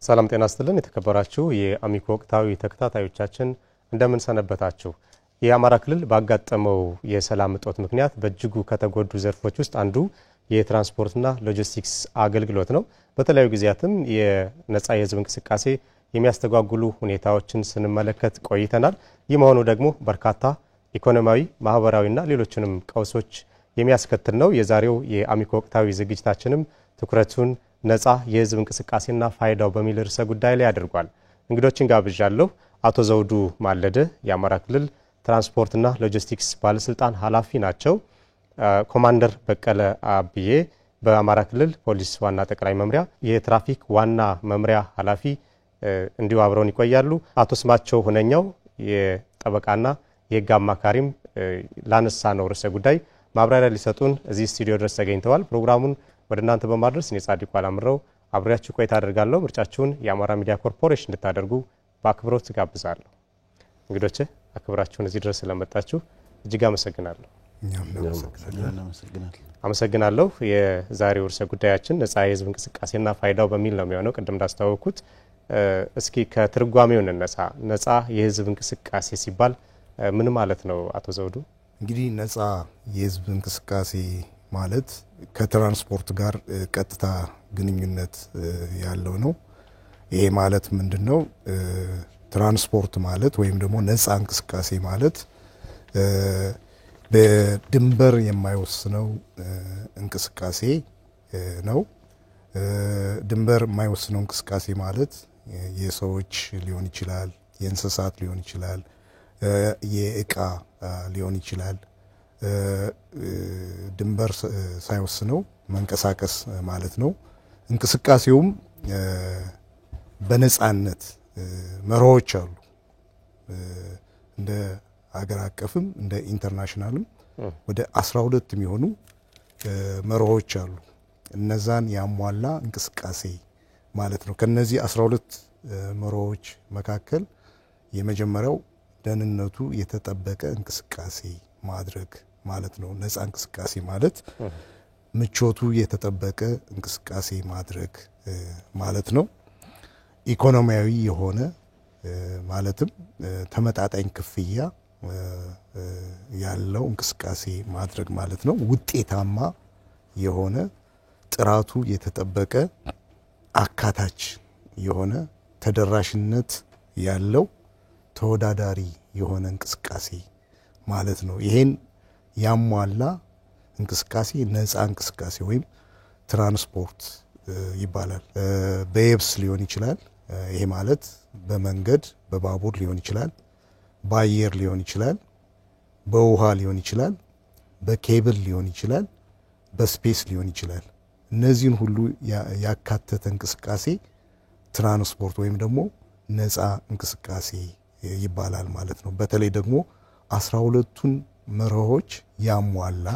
ሰላም ጤና ይስጥልን የተከበራችሁ የአሚኮ ወቅታዊ ተከታታዮቻችን እንደምን ሰነበታችሁ። የአማራ ክልል ባጋጠመው የሰላም እጦት ምክንያት በእጅጉ ከተጎዱ ዘርፎች ውስጥ አንዱ የትራንስፖርትና ሎጂስቲክስ አገልግሎት ነው። በተለያዩ ጊዜያትም የነጻ የህዝብ እንቅስቃሴ የሚያስተጓጉሉ ሁኔታዎችን ስንመለከት ቆይተናል። ይህ መሆኑ ደግሞ በርካታ ኢኮኖሚያዊ፣ ማህበራዊና ሌሎችንም ቀውሶች የሚያስከትል ነው። የዛሬው የአሚኮ ወቅታዊ ዝግጅታችንም ትኩረቱን ነጻ የህዝብ እንቅስቃሴና ፋይዳው በሚል ርዕሰ ጉዳይ ላይ አድርጓል። እንግዶችን ጋብዣለሁ። አቶ ዘውዱ ማለደ የአማራ ክልል ትራንስፖርትና ሎጂስቲክስ ባለስልጣን ኃላፊ ናቸው። ኮማንደር በቀለ አብዬ በአማራ ክልል ፖሊስ ዋና ጠቅላይ መምሪያ የትራፊክ ዋና መምሪያ ኃላፊ እንዲሁ አብረውን ይቆያሉ። አቶ ስማቸው ሁነኛው የጠበቃና የህግ አማካሪም ላነሳ ነው ርዕሰ ጉዳይ ማብራሪያ ሊሰጡን እዚህ ስቱዲዮ ድረስ ተገኝተዋል። ፕሮግራሙን ወደ እናንተ በማድረስ እኔ ጻድቁ አላምረው አብሬያችሁ ቆይታ አደርጋለሁ። ምርጫችሁን የአማራ ሚዲያ ኮርፖሬሽን እንድታደርጉ በአክብሮት ጋብዛለሁ። እንግዶቼ አክብራችሁን እዚህ ድረስ ስለመጣችሁ እጅግ አመሰግናለሁ። አመሰግናለሁ። የዛሬው ርዕሰ ጉዳያችን ነጻ የህዝብ እንቅስቃሴና ፋይዳው በሚል ነው የሚሆነው። ቅድም እንዳስተዋወቅኩት እስኪ ከትርጓሜው እንነሳ። ነጻ የህዝብ እንቅስቃሴ ሲባል ምን ማለት ነው አቶ ዘውዱ? እንግዲህ ነጻ የህዝብ እንቅስቃሴ ማለት ከትራንስፖርት ጋር ቀጥታ ግንኙነት ያለው ነው። ይሄ ማለት ምንድነው? ትራንስፖርት ማለት ወይም ደግሞ ነጻ እንቅስቃሴ ማለት በድንበር የማይወስነው እንቅስቃሴ ነው። ድንበር የማይወስነው እንቅስቃሴ ማለት የሰዎች ሊሆን ይችላል፣ የእንስሳት ሊሆን ይችላል፣ የእቃ ሊሆን ይችላል። ድንበር ሳይወስነው መንቀሳቀስ ማለት ነው። እንቅስቃሴውም በነጻነት መርሆች አሉ። እንደ ሀገር አቀፍም እንደ ኢንተርናሽናልም ወደ 12 የሚሆኑ መርሆች አሉ። እነዛን ያሟላ እንቅስቃሴ ማለት ነው። ከነዚህ 12 መርሆች መካከል የመጀመሪያው ደህንነቱ የተጠበቀ እንቅስቃሴ ማድረግ ማለት ነው። ነጻ እንቅስቃሴ ማለት ምቾቱ የተጠበቀ እንቅስቃሴ ማድረግ ማለት ነው። ኢኮኖሚያዊ የሆነ ማለትም ተመጣጣኝ ክፍያ ያለው እንቅስቃሴ ማድረግ ማለት ነው። ውጤታማ የሆነ ጥራቱ የተጠበቀ አካታች የሆነ ተደራሽነት ያለው ተወዳዳሪ የሆነ እንቅስቃሴ ማለት ነው። ይሄን ያሟላ እንቅስቃሴ ነጻ እንቅስቃሴ ወይም ትራንስፖርት ይባላል። በየብስ ሊሆን ይችላል። ይሄ ማለት በመንገድ በባቡር ሊሆን ይችላል፣ በአየር ሊሆን ይችላል፣ በውሃ ሊሆን ይችላል፣ በኬብል ሊሆን ይችላል፣ በስፔስ ሊሆን ይችላል። እነዚህን ሁሉ ያካተተ እንቅስቃሴ ትራንስፖርት ወይም ደግሞ ነጻ እንቅስቃሴ ይባላል ማለት ነው። በተለይ ደግሞ 12ቱን መርሆች ያሟላ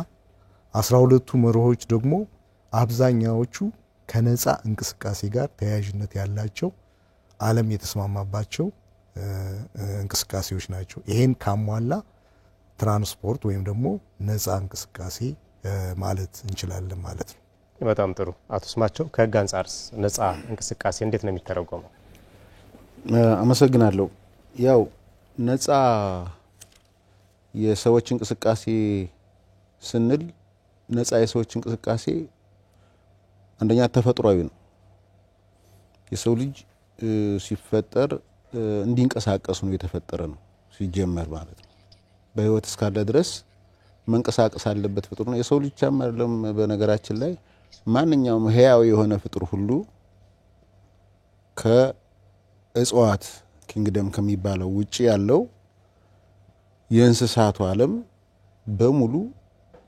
12ቱ መርሆች ደግሞ አብዛኛዎቹ ከነጻ እንቅስቃሴ ጋር ተያያዥነት ያላቸው ዓለም የተስማማባቸው እንቅስቃሴዎች ናቸው። ይሄን ካሟላ ትራንስፖርት ወይም ደግሞ ነጻ እንቅስቃሴ ማለት እንችላለን ማለት ነው። በጣም ጥሩ። አቶ ስማቸው ከህግ አንጻርስ ነጻ እንቅስቃሴ እንዴት ነው የሚተረጎመው? አመሰግናለሁ። ያው ነጻ የሰዎች እንቅስቃሴ ስንል ነጻ የሰዎች እንቅስቃሴ አንደኛ ተፈጥሯዊ ነው። የሰው ልጅ ሲፈጠር እንዲንቀሳቀስ ነው የተፈጠረ ነው ሲጀመር ማለት ነው። በህይወት እስካለ ድረስ መንቀሳቀስ አለበት ፍጡር ነው። የሰው ልጅ አይደለም። በነገራችን ላይ ማንኛውም ህያው የሆነ ፍጡር ሁሉ ከእጽዋት ኪንግደም ከሚባለው ውጪ ያለው የእንስሳቱ ዓለም በሙሉ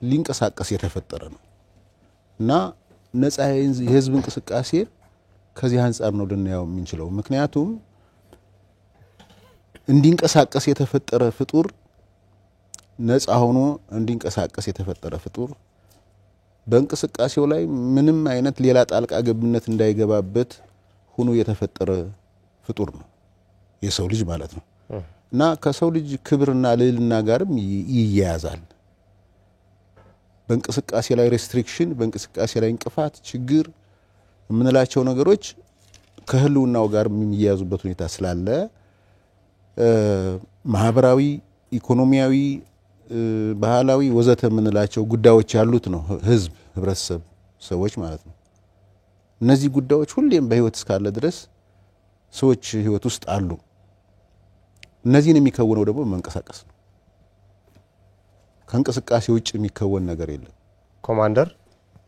ሊንቀሳቀስ የተፈጠረ ነው እና ነጻ የህዝብ እንቅስቃሴ ከዚህ አንፃር ነው ልናየው የምንችለው። ምክንያቱም እንዲንቀሳቀስ የተፈጠረ ፍጡር ነጻ ሆኖ እንዲንቀሳቀስ የተፈጠረ ፍጡር በእንቅስቃሴው ላይ ምንም አይነት ሌላ ጣልቃ ገብነት እንዳይገባበት ሆኖ የተፈጠረ ፍጡር ነው የሰው ልጅ ማለት ነው እና ከሰው ልጅ ክብርና ልዕልና ጋርም ይያያዛል። በእንቅስቃሴ ላይ ሬስትሪክሽን፣ በእንቅስቃሴ ላይ እንቅፋት፣ ችግር የምንላቸው ነገሮች ከህልውናው ጋር የሚያያዙበት ሁኔታ ስላለ ማህበራዊ፣ ኢኮኖሚያዊ፣ ባህላዊ ወዘተ የምንላቸው ጉዳዮች ያሉት ነው ህዝብ፣ ህብረተሰብ፣ ሰዎች ማለት ነው። እነዚህ ጉዳዮች ሁሌም በህይወት እስካለ ድረስ ሰዎች ህይወት ውስጥ አሉ። እነዚህን የሚከወነው ደግሞ መንቀሳቀስ ነው። ከእንቅስቃሴ ውጭ የሚከወን ነገር የለም። ኮማንደር፣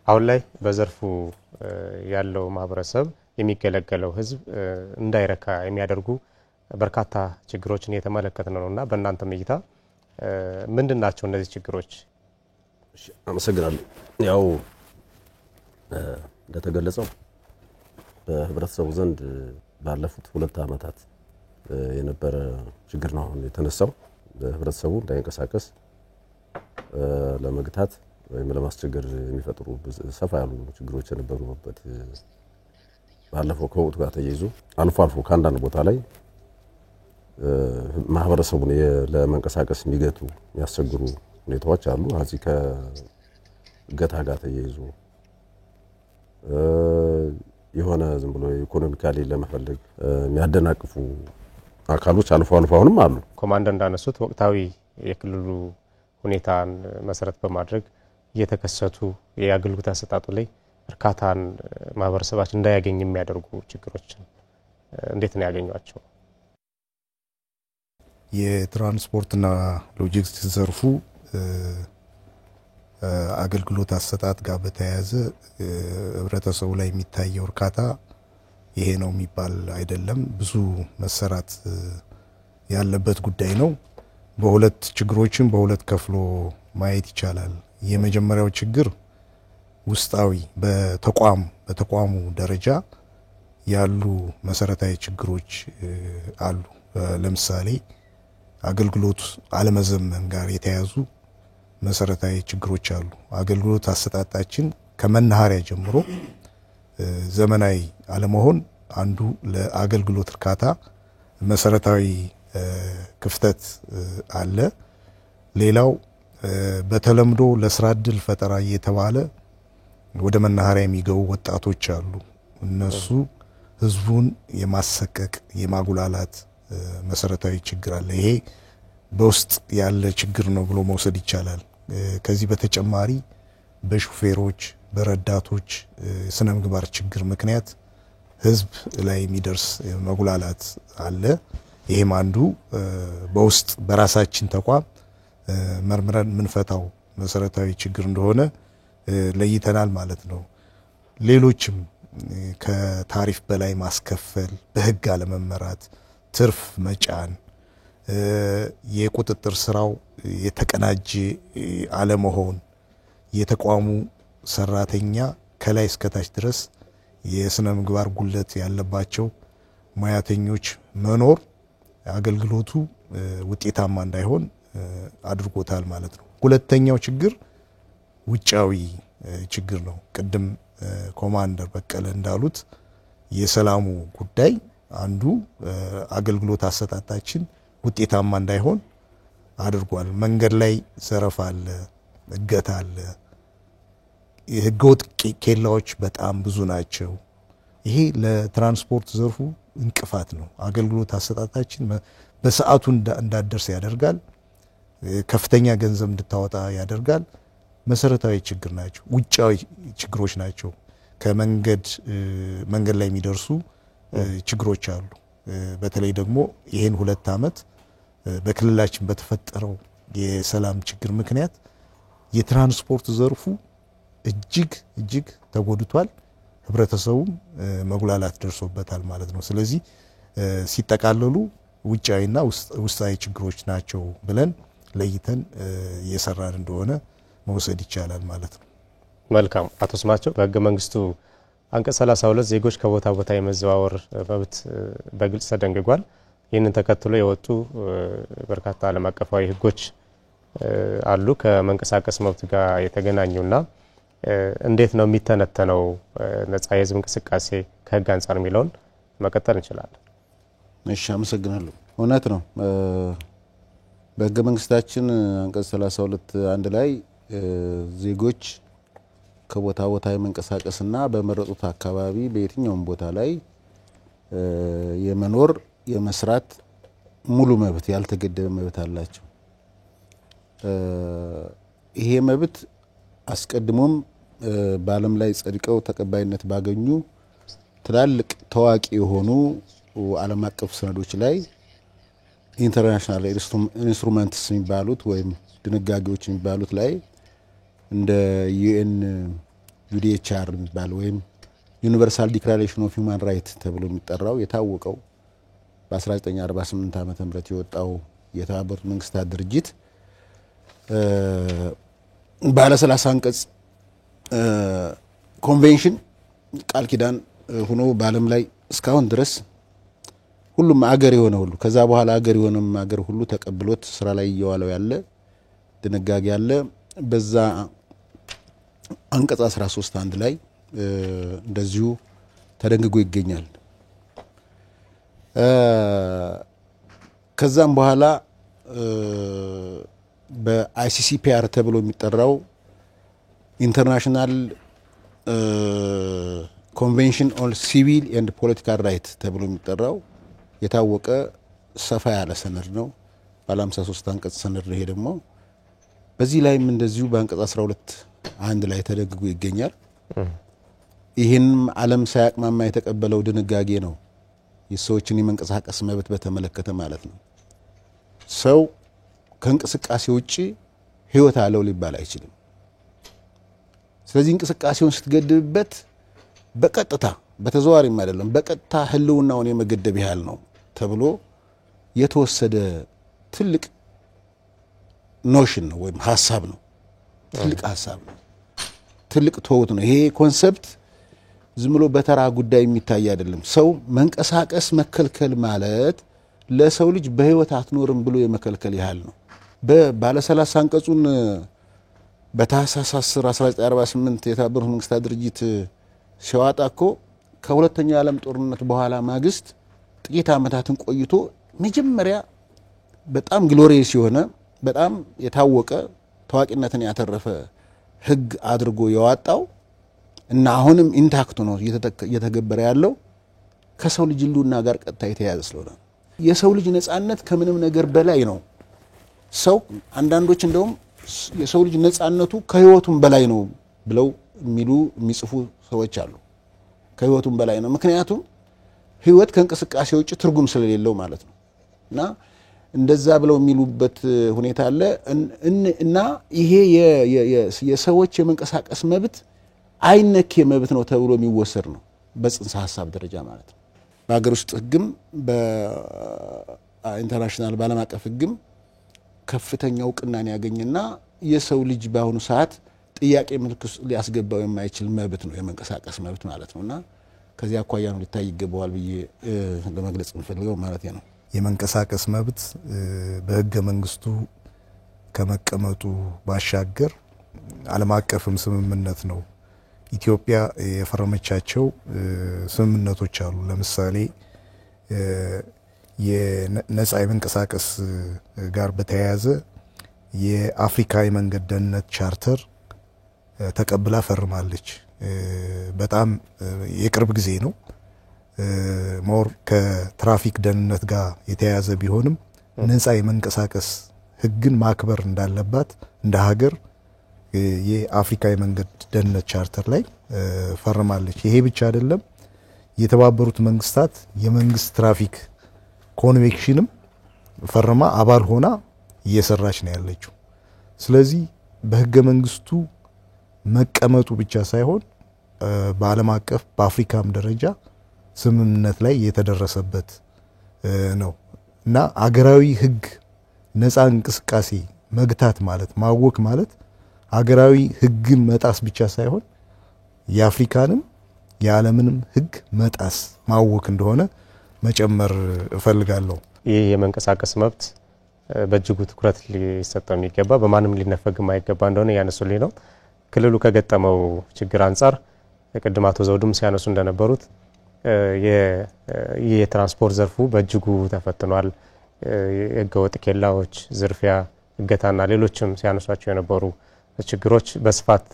አሁን ላይ በዘርፉ ያለው ማህበረሰብ የሚገለገለው ህዝብ እንዳይረካ የሚያደርጉ በርካታ ችግሮችን እየተመለከትን ነውና በእናንተ እይታ ምንድናቸው እነዚህ ችግሮች? አመሰግናለሁ። ያው እንደተገለጸው በህብረተሰቡ ዘንድ ባለፉት 2 ዓመታት የነበረ ችግር ነው የተነሳው። በህብረተሰቡ እንዳይንቀሳቀስ ለመግታት ወይም ለማስቸገር የሚፈጥሩ ሰፋ ያሉ ችግሮች የነበሩበት ባለፈው ከወቅቱ ጋር ተያይዞ አልፎ አልፎ ከአንዳንድ ቦታ ላይ ማህበረሰቡን ለመንቀሳቀስ የሚገቱ የሚያስቸግሩ ሁኔታዎች አሉ። እዚህ ከገታ ጋር ተያይዞ የሆነ ዝም ብሎ ኢኮኖሚካሊ ለመፈለግ የሚያደናቅፉ አካሎች አልፎ አልፎ አሁንም አሉ። ኮማንደር እንዳነሱት ወቅታዊ የክልሉ ሁኔታን መሰረት በማድረግ እየተከሰቱ የአገልግሎት አሰጣጡ ላይ እርካታን ማህበረሰባችን እንዳያገኝ የሚያደርጉ ችግሮችን እንዴት ነው ያገኟቸው? የትራንስፖርትና ሎጂስቲክስ ዘርፉ አገልግሎት አሰጣጥ ጋር በተያያዘ ህብረተሰቡ ላይ የሚታየው እርካታ ይሄ ነው የሚባል አይደለም። ብዙ መሰራት ያለበት ጉዳይ ነው። በሁለት ችግሮችን በሁለት ከፍሎ ማየት ይቻላል። የመጀመሪያው ችግር ውስጣዊ በተቋሙ ደረጃ ያሉ መሰረታዊ ችግሮች አሉ። ለምሳሌ አገልግሎት አለመዘመን ጋር የተያዙ መሰረታዊ ችግሮች አሉ። አገልግሎት አሰጣጣችን ከመናኸሪያ ጀምሮ ዘመናዊ አለመሆን አንዱ ለአገልግሎት እርካታ መሰረታዊ ክፍተት አለ። ሌላው በተለምዶ ለስራ ዕድል ፈጠራ እየተባለ ወደ መናኸሪያ የሚገቡ ወጣቶች አሉ። እነሱ ህዝቡን የማሰቀቅ የማጉላላት መሰረታዊ ችግር አለ። ይሄ በውስጥ ያለ ችግር ነው ብሎ መውሰድ ይቻላል። ከዚህ በተጨማሪ በሹፌሮች በረዳቶች ስነ ምግባር ችግር ምክንያት ህዝብ ላይ የሚደርስ መጉላላት አለ። ይሄም አንዱ በውስጥ በራሳችን ተቋም መርምረን ምንፈታው መሰረታዊ ችግር እንደሆነ ለይተናል ማለት ነው። ሌሎችም ከታሪፍ በላይ ማስከፈል፣ በህግ አለመመራት፣ ትርፍ መጫን፣ የቁጥጥር ስራው የተቀናጀ አለመሆን፣ የተቋሙ ሰራተኛ ከላይ እስከታች ድረስ የስነ ምግባር ጉለት ያለባቸው ሙያተኞች መኖር አገልግሎቱ ውጤታማ እንዳይሆን አድርጎታል ማለት ነው። ሁለተኛው ችግር ውጫዊ ችግር ነው። ቅድም ኮማንደር በቀለ እንዳሉት የሰላሙ ጉዳይ አንዱ አገልግሎት አሰጣጣችን ውጤታማ እንዳይሆን አድርጓል። መንገድ ላይ ዘረፋ አለ፣ እገታ አለ፣ የህገወጥ ኬላዎች በጣም ብዙ ናቸው። ይሄ ለትራንስፖርት ዘርፉ እንቅፋት ነው። አገልግሎት አሰጣጣችን በሰዓቱ እንዳደርስ ያደርጋል። ከፍተኛ ገንዘብ እንድታወጣ ያደርጋል። መሰረታዊ ችግር ናቸው። ውጫዊ ችግሮች ናቸው። መንገድ ላይ የሚደርሱ ችግሮች አሉ። በተለይ ደግሞ ይሄን 2 ዓመት በክልላችን በተፈጠረው የሰላም ችግር ምክንያት የትራንስፖርት ዘርፉ እጅግ ተጎድቷል። ህብረተሰቡም መጉላላት ደርሶበታል ማለት ነው። ስለዚህ ሲጠቃለሉ ውጫዊና ውስጣዊ ችግሮች ናቸው ብለን ለይተን እየሰራን እንደሆነ መውሰድ ይቻላል ማለት ነው። መልካም። አቶ ስማቸው በህገ መንግስቱ አንቀጽ 32 ዜጎች ከቦታ ቦታ የመዘዋወር መብት በግልጽ ተደንግጓል። ይህንን ተከትሎ የወጡ በርካታ ዓለም አቀፋዊ ህጎች አሉ ከመንቀሳቀስ መብት ጋር የተገናኙና እንዴት ነው የሚተነተነው ነፃ የህዝብ እንቅስቃሴ ከህግ አንፃር የሚለውን መቀጠል እንችላለን? እሺ፣ አመሰግናለሁ። እውነት ነው። በህገ መንግስታችን አንቀጽ 32 አንድ ላይ ዜጎች ከቦታ ቦታ የመንቀሳቀስና በመረጡት አካባቢ በየትኛውም ቦታ ላይ የመኖር የመስራት ሙሉ መብት ያልተገደበ መብት አላቸው። ይሄ መብት አስቀድሞም በዓለም ላይ ጸድቀው ተቀባይነት ባገኙ ትላልቅ ታዋቂ የሆኑ ዓለም አቀፍ ሰነዶች ላይ ኢንተርናሽናል ኢንስትሩመንትስ የሚባሉት ወይም ድንጋጌዎች የሚባሉት ላይ እንደ ዩኤን ዩዲኤችአር የሚባል ወይም ዩኒቨርሳል ዲክላሬሽን ኦፍ ሂውማን ራይት ተብሎ የሚጠራው የታወቀው በ1948 ዓመተ ምህረት የወጣው የተባበሩት መንግስታት ድርጅት ባለ 30 አንቀጽ ኮንቬንሽን ቃል ኪዳን ሆኖ በዓለም ላይ እስካሁን ድረስ ሁሉም አገር የሆነ ሁሉ ከዛ በኋላ አገር የሆነም አገር ሁሉ ተቀብሎት ስራ ላይ እየዋለው ያለ ድንጋጌ ያለ በዛ አንቀጽ 13 አንድ ላይ እንደዚሁ ተደንግጎ ይገኛል። ከዛም በኋላ በአይሲሲፒአር ተብሎ የሚጠራው ኢንተርናሽናል ኮንቬንሽን ኦን ሲቪል ኤንድ ፖለቲካል ራይት ተብሎ የሚጠራው የታወቀ ሰፋ ያለ ሰነድ ነው። ባለ 53 አንቀጽ ሰነድ ነው። ይሄ ደግሞ በዚህ ላይም እንደዚሁ በአንቀጽ 12 አንድ ላይ ተደንግጎ ይገኛል። ይህንም ዓለም ሳያቅማማ የተቀበለው ድንጋጌ ነው። የሰዎችን የመንቀሳቀስ መብት በተመለከተ ማለት ነው። ሰው ከእንቅስቃሴ ውጪ ህይወት አለው ሊባል አይችልም። ስለዚህ እንቅስቃሴውን ስትገድብበት በቀጥታ በተዘዋዋሪም አይደለም በቀጥታ ህልውናውን የመገደብ ያህል ነው ተብሎ የተወሰደ ትልቅ ኖሽን ነው ወይም ሐሳብ ነው። ትልቅ ሐሳብ ነው። ትልቅ ተውት ነው። ይሄ ኮንሰፕት ዝም ብሎ በተራ ጉዳይ የሚታይ አይደለም። ሰው መንቀሳቀስ መከልከል ማለት ለሰው ልጅ በህይወት አትኖርም ብሎ የመከልከል ያህል ነው። በባለ 30 አንቀጹን በታህሳስ 10 1948 የተባበሩት መንግስታት ድርጅት ሲያወጣ እኮ ከሁለተኛው የዓለም ጦርነት በኋላ ማግስት ጥቂት ዓመታትን ቆይቶ መጀመሪያ በጣም ግሎሪየስ የሆነ በጣም የታወቀ ታዋቂነትን ያተረፈ ህግ አድርጎ ያወጣው እና አሁንም ኢንታክት ነው እየተገበረ ያለው ከሰው ልጅ ህልውና ጋር ቀጥታ የተያያዘ ስለሆነ የሰው ልጅ ነጻነት ከምንም ነገር በላይ ነው። ሰው አንዳንዶች እንደውም የሰው ልጅ ነጻነቱ ከህይወቱም በላይ ነው ብለው የሚጽፉ ሰዎች አሉ። ከህይወቱም በላይ ነው። ምክንያቱም ህይወት ከእንቅስቃሴ ውጪ ትርጉም ስለሌለው ማለት ነው። እና እንደዛ ብለው የሚሉበት ሁኔታ አለ እና ይሄ የሰዎች የመንቀሳቀስ መብት አይነኬ መብት ነው ተብሎ የሚወሰድ ነው በጽንሰ ሐሳብ ደረጃ ማለት ነው። በአገር ውስጥ ህግም በኢንተርናሽናል ባለም አቀፍ ህግም ከፍተኛ እውቅናን ያገኝና የሰው ልጅ በአሁኑ ሰዓት ጥያቄ ምልክት ሊያስገባው የማይችል መብት ነው የመንቀሳቀስ መብት ማለት ነውና ከዚያ አኳያ ነው ሊታይ ይገባዋል ብዬ ለመግለጽ እንፈልገው ማለት ነው። የመንቀሳቀስ መብት በህገ መንግስቱ ከመቀመጡ ባሻገር ዓለም አቀፍም ስምምነት ነው። ኢትዮጵያ የፈረመቻቸው ስምምነቶች አሉ። ለምሳሌ የነጻ የመንቀሳቀስ ጋር በተያያዘ የአፍሪካ የመንገድ ደህንነት ቻርተር ተቀብላ ፈርማለች። በጣም የቅርብ ጊዜ ነው። ሞር ከትራፊክ ደህንነት ጋር የተያያዘ ቢሆንም ነጻ የመንቀሳቀስ ህግን ማክበር እንዳለባት እንደ ሀገር የአፍሪካ የመንገድ ደህንነት ቻርተር ላይ ፈርማለች። ይሄ ብቻ አይደለም። የተባበሩት መንግስታት የመንግስት ትራፊክ ኮንቬንሽንም ፈርማ አባል ሆና እየሰራች ነው ያለችው። ስለዚህ በህገ መንግስቱ መቀመጡ ብቻ ሳይሆን በዓለም አቀፍ በአፍሪካም ደረጃ ስምምነት ላይ የተደረሰበት ነው እና አገራዊ ህግ ነጻ እንቅስቃሴ መግታት ማለት ማወክ ማለት አገራዊ ህግን መጣስ ብቻ ሳይሆን የአፍሪካንም የዓለምንም ህግ መጣስ ማወክ እንደሆነ መጨመር እፈልጋለሁ። ይህ የመንቀሳቀስ መብት በእጅጉ ትኩረት ሊሰጠው የሚገባ በማንም ሊነፈግ የማይገባ እንደሆነ ያነሱልኝ ነው። ክልሉ ከገጠመው ችግር አንፃር ቅድም አቶ ዘውዱም ሲያነሱ እንደነበሩት የትራንስፖርት ዘርፉ በእጅጉ ተፈትኗል። የህገወጥ ኬላዎች፣ ዝርፊያ፣ እገታና ሌሎችም ሲያነሷቸው የነበሩ ችግሮች በስፋት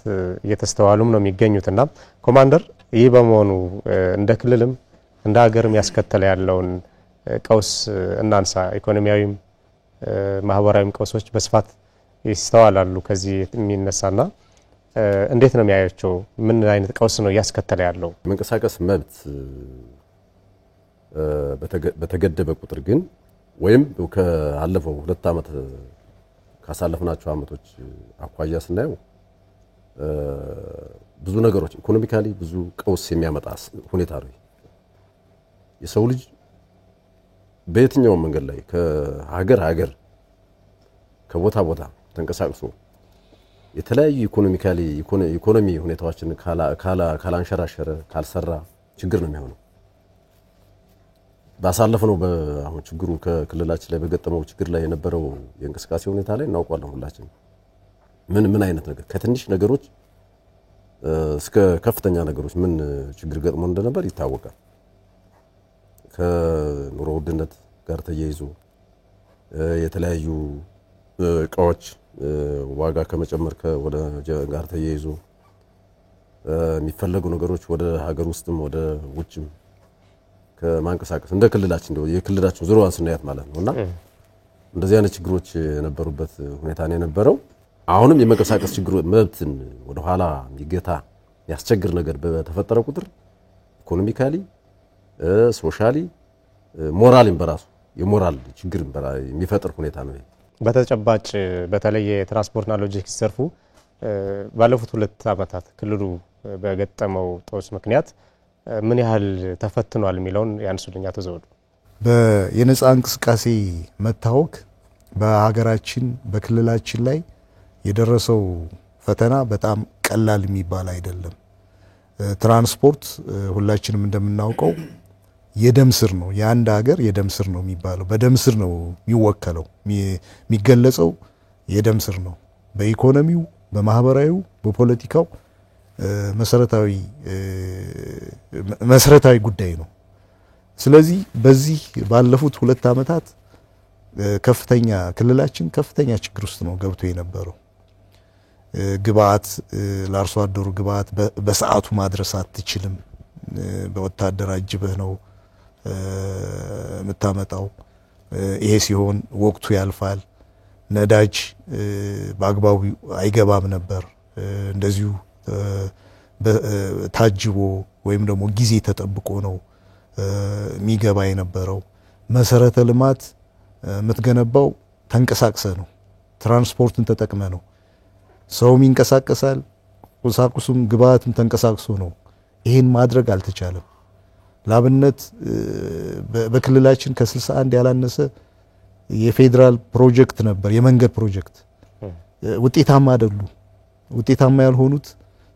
እየተስተዋሉም ነው የሚገኙትና ኮማንደር ይህ በመሆኑ እንደ ክልልም እንደ ሀገርም ያስከተለ ያለውን ቀውስ እናንሳ። ኢኮኖሚያዊም ማህበራዊም ቀውሶች በስፋት ይስተዋላሉ ከዚህ የሚነሳና እንዴት ነው የሚያያቸው? ምን አይነት ቀውስ ነው ያስከተለ ያለው? መንቀሳቀስ መብት በተገደበ ቁጥር ግን ወይም ከአለፈው 2 ዓመት ካሳለፍናቸው ዓመቶች አኳያ ስናየው ብዙ ነገሮች ኢኮኖሚካሊ ብዙ ቀውስ የሚያመጣ ሁኔታ ነው። የሰው ልጅ በየትኛው መንገድ ላይ ከሀገር ከቦታ ቦታ ተንቀሳቅሶ የተለያዩ ኢኮኖሚ ሁኔታዎችን ካላንሸራሸረ ካልሰራ ችግር ነው የሚሆነው። ባሳለፈው አሁን ችግሩ ከክልላችን ላይ በገጠመው ችግር ላይ የነበረው የእንቅስቃሴ ሁኔታ ላይ እናውቃለን ሁላችን ምን አይነት ነገር ከትንሽ ነገሮች እስከ ከፍተኛ ነገሮች ምን ችግር ገጥሞ እንደነበር ይታወቃል። ከኑሮ ውድነት ጋር ተያይዞ የተለያዩ እቃዎች ዋጋ ከመጨመር ወደ ጋር ተያይዞ የሚፈለጉ ነገሮች ወደ ሀገር ውስጥም ወደ ውጭም ከማንቀሳቀስ እንደ ክልላችን ነው የክልላችን ዙሪያውን ስናያት ማለት ነውና እንደዚህ አይነት ችግሮች የነበሩበት ሁኔታ ነው የነበረው። አሁንም የመንቀሳቀስ ችግሩ መብትን ወደ ኋላ የሚገታ ያስቸግር ነገር በተፈጠረ ቁጥር ኢኮኖሚካሊ ሶሻሊ ሞራልን በራሱ የሞራል ችግር የሚፈጥር ሁኔታ ነው። በተጨባጭ በተለይ የትራንስፖርትና ሎጂስቲክስ ዘርፉ ባለፉት 2 ዓመታት ክልሉ በገጠመው ጦስ ምክንያት ምን ያህል ተፈትኗል የሚለውን ያንሱልኛ ተዘውዱ። የነጻ እንቅስቃሴ መታወክ በሀገራችን በክልላችን ላይ የደረሰው ፈተና በጣም ቀላል የሚባል አይደለም። ትራንስፖርት ሁላችንም እንደምናውቀው የደም ስር ነው። የአንድ ሀገር የደም ስር ነው የሚባለው። በደም ስር ነው የሚወከለው የሚገለጸው የደም ስር ነው። በኢኮኖሚው፣ በማህበራዊው፣ በፖለቲካው መሰረታዊ ጉዳይ ነው። ስለዚህ በዚህ ባለፉት 2 ዓመታት ክልላችን ከፍተኛ ችግር ውስጥ ነው ገብቶ የነበረው። ግብአት ለአርሶ አደሩ ግብአት በሰዓቱ ማድረስ አትችልም። በወታደር አጅበህ ነው የምታመጣው። ይሄ ሲሆን ወቅቱ ያልፋል። ነዳጅ በአግባቡ አይገባም ነበር። እንደዚሁ ታጅቦ ወይም ደግሞ ጊዜ ተጠብቆ ነው የሚገባ የነበረው። መሰረተ ልማት የምትገነባው ተንቀሳቅሰ ነው። ትራንስፖርትን ተጠቅመ ነው። ሰውም ይንቀሳቀሳል፣ ቁሳቁሱም ግብአትም ተንቀሳቅሶ ነው። ይሄን ማድረግ አልተቻለም። ላብነት በክልላችን ከ61 ያላነሰ የፌደራል ፕሮጀክት ነበር፣ የመንገድ ፕሮጀክት ውጤታማ አይደሉ። ውጤታማ ያልሆኑት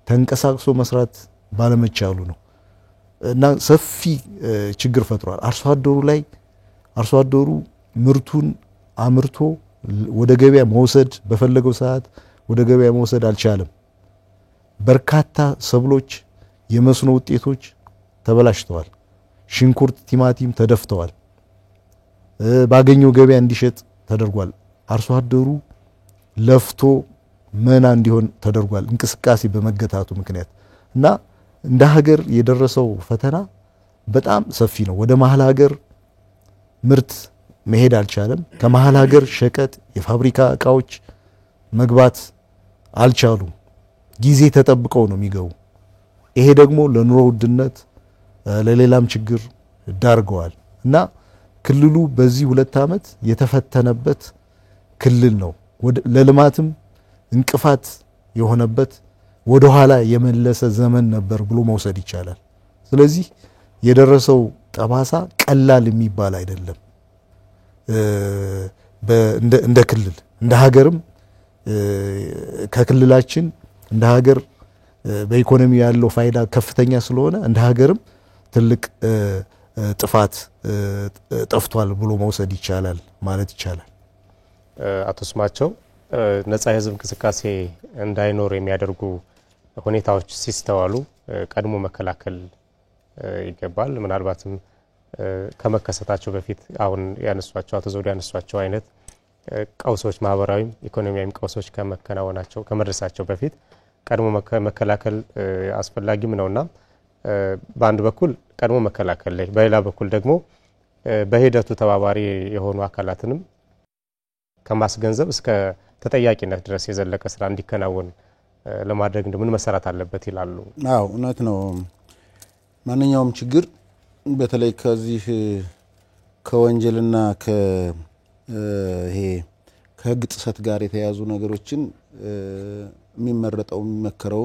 ተንቀሳቅሶ መስራት ባለመቻሉ ነው እና ሰፊ ችግር ፈጥሯል። አርሶ አደሩ ምርቱን አምርቶ ወደ ገበያ መውሰድ በፈለገው ሰዓት ወደ ገበያ መውሰድ አልቻለም። በርካታ ሰብሎች የመስኖ ውጤቶች ተበላሽተዋል። ሽንኩርት፣ ቲማቲም ተደፍተዋል። ባገኘው ገበያ እንዲሸጥ ተደርጓል። አርሶ አደሩ ለፍቶ መና እንዲሆን ተደርጓል እንቅስቃሴ በመገታቱ ምክንያት እና እንደ ሀገር የደረሰው ፈተና በጣም ሰፊ ነው። ወደ መሀል ሀገር ምርት መሄድ አልቻለም። ከመሀል ሀገር ሸቀጥ፣ የፋብሪካ እቃዎች መግባት አልቻሉም። ጊዜ ተጠብቀው ነው የሚገቡ። ይሄ ደግሞ ለኑሮ ውድነት ለሌላም ችግር ዳርገዋል እና ክልሉ በዚህ 2 ዓመት የተፈተነበት ክልል ነው። ለልማትም እንቅፋት የሆነበት ወደ ኋላ የመለሰ ዘመን ነበር ብሎ መውሰድ ይቻላል። ስለዚህ የደረሰው ጠባሳ ቀላል የሚባል አይደለም። እንደ ክልል እንደ ሀገርም ከክልላችን እንደ ሀገር በኢኮኖሚ ያለው ፋይዳ ከፍተኛ ስለሆነ እንደ ሀገርም ትልቅ ጥፋት ጠፍቷል ብሎ መውሰድ ይቻላል ማለት ይቻላል። አቶ ስማቸው ነጻ የህዝብ እንቅስቃሴ እንዳይኖር የሚያደርጉ ሁኔታዎች ሲስተዋሉ ቀድሞ መከላከል ይገባል። ምናልባትም ከመከሰታቸው በፊት አሁን ያነሷቸው አቶ ዘውዱ ያነሷቸው አይነት ቀውሶች ማህበራዊም ኢኮኖሚያዊም ቀውሶች ከመከናወናቸው ከመድረሳቸው በፊት ቀድሞ መከላከል አስፈላጊም ነውና በአንድ በኩል ቀድሞ መከላከል ላይ በሌላ በኩል ደግሞ በሂደቱ ተባባሪ የሆኑ አካላትንም ከማስገንዘብ እስከ ተጠያቂነት ድረስ የዘለቀ ስራ እንዲከናወን ለማድረግ ምን መሰራት አለበት ይላሉ? አዎ እውነት ነው። ማንኛውም ችግር በተለይ ከዚህ ከወንጀልና ከህግ ጥሰት ጋር የተያዙ ነገሮችን የሚመረጠው የሚመከረው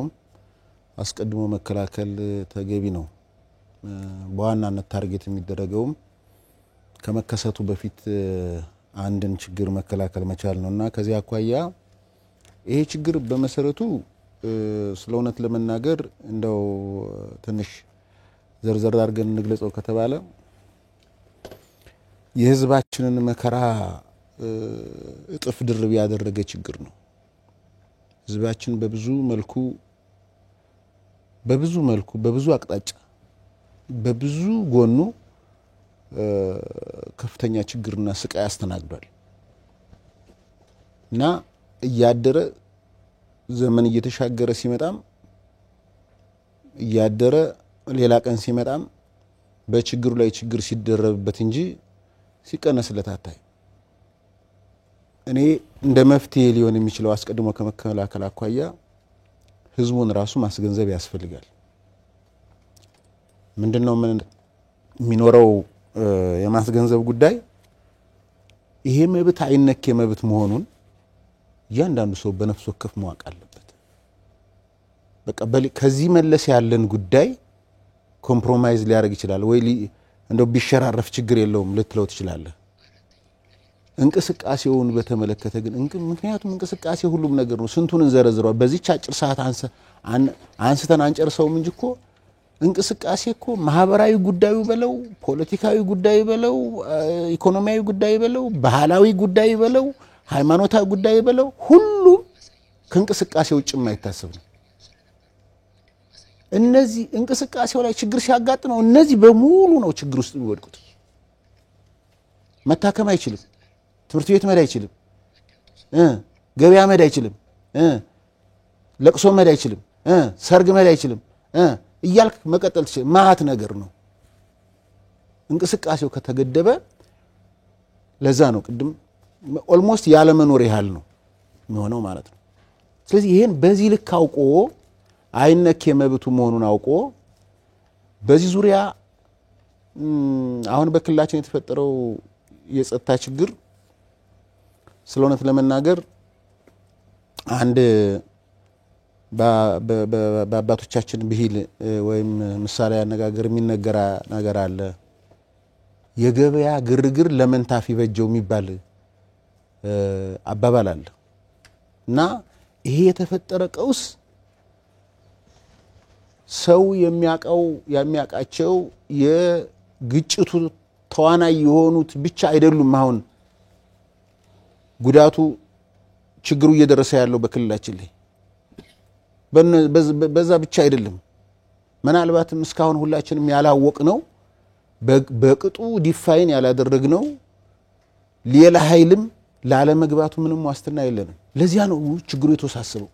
አስቀድሞ መከላከል ተገቢ ነው። በዋናነት ታርጌት የሚደረገው ከመከሰቱ በፊት አንድን ችግር መከላከል መቻል ነውና ከዚህ አኳያ ይሄ ችግር በመሰረቱ ስለውነት ለመናገር እንደው ትንሽ ዘርዘር አድርገን እንግለጸው ከተባለ የህዝባችንን መከራ እጥፍ ድርብ ያደረገ ችግር ነው። ህዝባችን በብዙ አቅጣጫ በብዙ ጎኑ ከፍተኛ ችግርና ስቃይ አስተናግዷል እና እያደረ ዘመን እየተሻገረ ሲመጣም እያደረ ሌላ ቀን ሲመጣም በችግሩ ላይ ችግር ሲደረብበት እንጂ ሲቀነስለት አታይ። እኔ እንደ መፍትሄ ሊሆን የሚችለው አስቀድሞ ከመከላከል አኳያ ህዝቡን ራሱ ማስገንዘብ ያስፈልጋል። ምንድነው የሚኖረው የማስገንዘብ ጉዳይ? ይሄ መብት አይነክ የመብት መሆኑን እያንዳንዱ ሰው በነፍስ ወከፍ ማወቅ አለበት። በቃ ከዚህ መለስ ያለን ጉዳይ ኮምፕሮማይዝ ሊያደርግ ይችላል ወይ እንደው ቢሸራረፍ ችግር የለውም ልትለው ትችላለህ። እንቅስቃሴውን በተመለከተ ግን ምክንያቱም እንቅስቃሴ ሁሉም ነገር ነው። ስንቱን እንዘረዝረው በዚህች አጭር ሰዓት አንስተን አንጨርሰውም እንጂ እኮ እንቅስቃሴ እኮ ማህበራዊ ጉዳዩ በለው ፖለቲካዊ ጉዳዩ በለው ኢኮኖሚያዊ ጉዳዩ በለው ባህላዊ ጉዳዩ በለው ሃይማኖታዊ ጉዳዩ በለው ሁሉ ከእንቅስቃሴ ውጭ የማይታሰብ ነው። እነዚህ እንቅስቃሴው ላይ ችግር ሲያጋጥመው እነዚህ በሙሉ ነው ችግር ውስጥ የሚወድቁት። መታከም አይችልም፣ ትምህርት ቤት መሄድ አይችልም፣ ገበያ መሄድ አይችልም፣ ለቅሶ መሄድ አይችልም፣ ሰርግ መሄድ አይችልም እያልክ መቀጠል ትችላለህ። ማት ነገር ነው እንቅስቃሴው ከተገደበ። ለዛ ነው ቅድም ኦልሞስት ያለ መኖር ያህል ነው የሚሆነው ማለት ነው። ስለዚህ ይሄን በዚህ ልክ አውቆ አይነክ የመብቱ መሆኑን አውቆ በዚህ ዙሪያ አሁን በክልላችን የተፈጠረው የጸጥታ ችግር ስለሆነት ለመናገር አንድ በአባቶቻችን ብሂል ወይም ምሳሌ አነጋገር የሚነገር ነገር አለ። የገበያ ግርግር ለመንታፊ በጀው የሚባል አባባል አለ እና ይሄ የተፈጠረ ቀውስ ሰው የሚያቃቸው የግጭቱ ተዋናይ የሆኑት ብቻ አይደሉም። አሁን ጉዳቱ ችግሩ እየደረሰ ያለው በክልላችን ላይ በዛ ብቻ አይደለም። ምናልባትም እስካሁን ሁላችንም ያላወቅ ነው በቅጡ ዲፋይን ያላደረግነው ሌላ ኃይልም ላለመግባቱ ምንም ዋስትና የለንም። ለዚያ ነው ችግሩ የተወሳሰበው።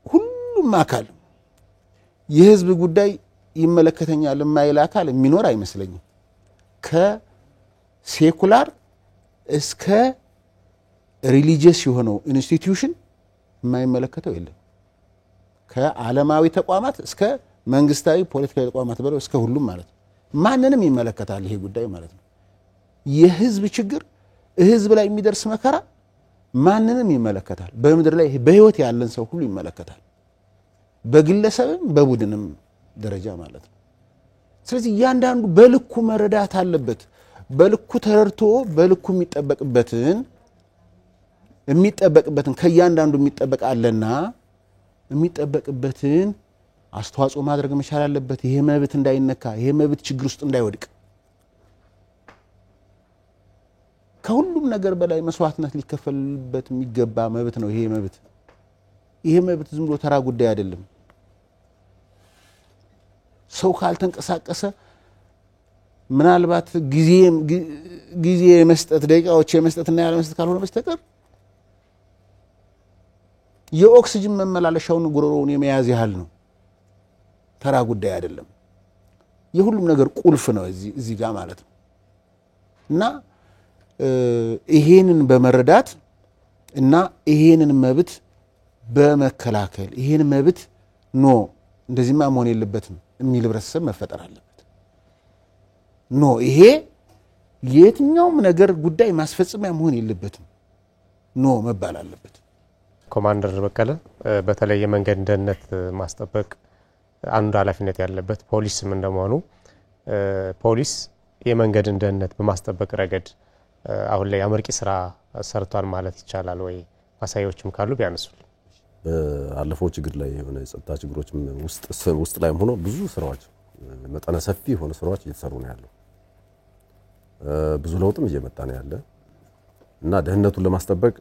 ሁሉም አካል የህዝብ ጉዳይ ይመለከተኛል የማይል አካል የሚኖር አይመስለኝም። ከሴኩላር እስከ ሪሊጂየስ የሆነው ኢንስቲትዩሽን የማይመለከተው የለም። ከዓለማዊ ተቋማት እስከ መንግስታዊ ፖለቲካዊ ተቋማት በለው እስከ ሁሉም ማለት ነው። ማንንም ይመለከታል ይሄ ጉዳይ ማለት ነው። የህዝብ ችግር ህዝብ ላይ የሚደርስ መከራ ማንንም ይመለከታል። በመድር ላይ በህይወት ያለን ሰው ሁሉ ይመለከታል። በግለሰብም በቡድንም ደረጃ ማለት ነው። ስለዚህ ያንዳንዱ በልኩ መረዳት አለበት። በልኩ ተረድቶ በልኩ የሚጠበቅበትን ከያንዳንዱ የሚጠበቅ አለና የሚጠበቅበትን አስተዋጽኦ ማድረግ መቻል አለበት። ይሄ መብት እንዳይነካ፣ ይሄ መብት ችግር ውስጥ እንዳይወድቅ ከሁሉም ነገር በላይ መስዋዕትነት ሊከፈልበት የሚገባ መብት ነው ይሄ መብት። ይሄ መብት ዝም ብሎ ተራ ጉዳይ አይደለም። ሰው ካልተንቀሳቀሰ ምናልባት ጊዜ መስጠት ደቂቃዎች የመስጠትና ያለ መስጠት ካልሆነ በስተቀር የኦክሲጅን መመላለሻውን ጉሮሮውን የመያዝ ያህል ነው። ተራ ጉዳይ አይደለም። የሁሉም ነገር ቁልፍ ነው እዚህ ጋር ማለት ነው። እና ይሄንን በመረዳት እና ይሄንን መብት በመከላከል ይሄን መብት ኖ እንደዚህማ መሆን የለበትም የሚል ህብረተሰብ መፈጠር አለበት። ኖ ይሄ የትኛውም ነገር ጉዳይ ማስፈጸሚያ መሆን የለበትም ኖ መባል አለበት። ኮማንደር በቀለ በተለይ የመንገድ ደህንነት ማስጠበቅ አንዱ ኃላፊነት ያለበት ፖሊስም እንደመሆኑ ፖሊስ የመንገድ ደህንነት በማስጠበቅ ረገድ አሁን ላይ አመርቂ ስራ ሰርቷል ማለት ይቻላል ወይ? ማሳያዎችም ካሉ ቢያነሱል። አለፈው ችግር ላይ የሆነ የጸጥታ ችግሮችም ውስጥ ላይም ሆኖ ብዙ ስራዎች መጠነ ሰፊ የሆነ ስራዎች እየተሰሩ ነው ያለው። ብዙ ለውጥም እየመጣ ነው ያለ እና ደህንነቱን ለማስጠበቅ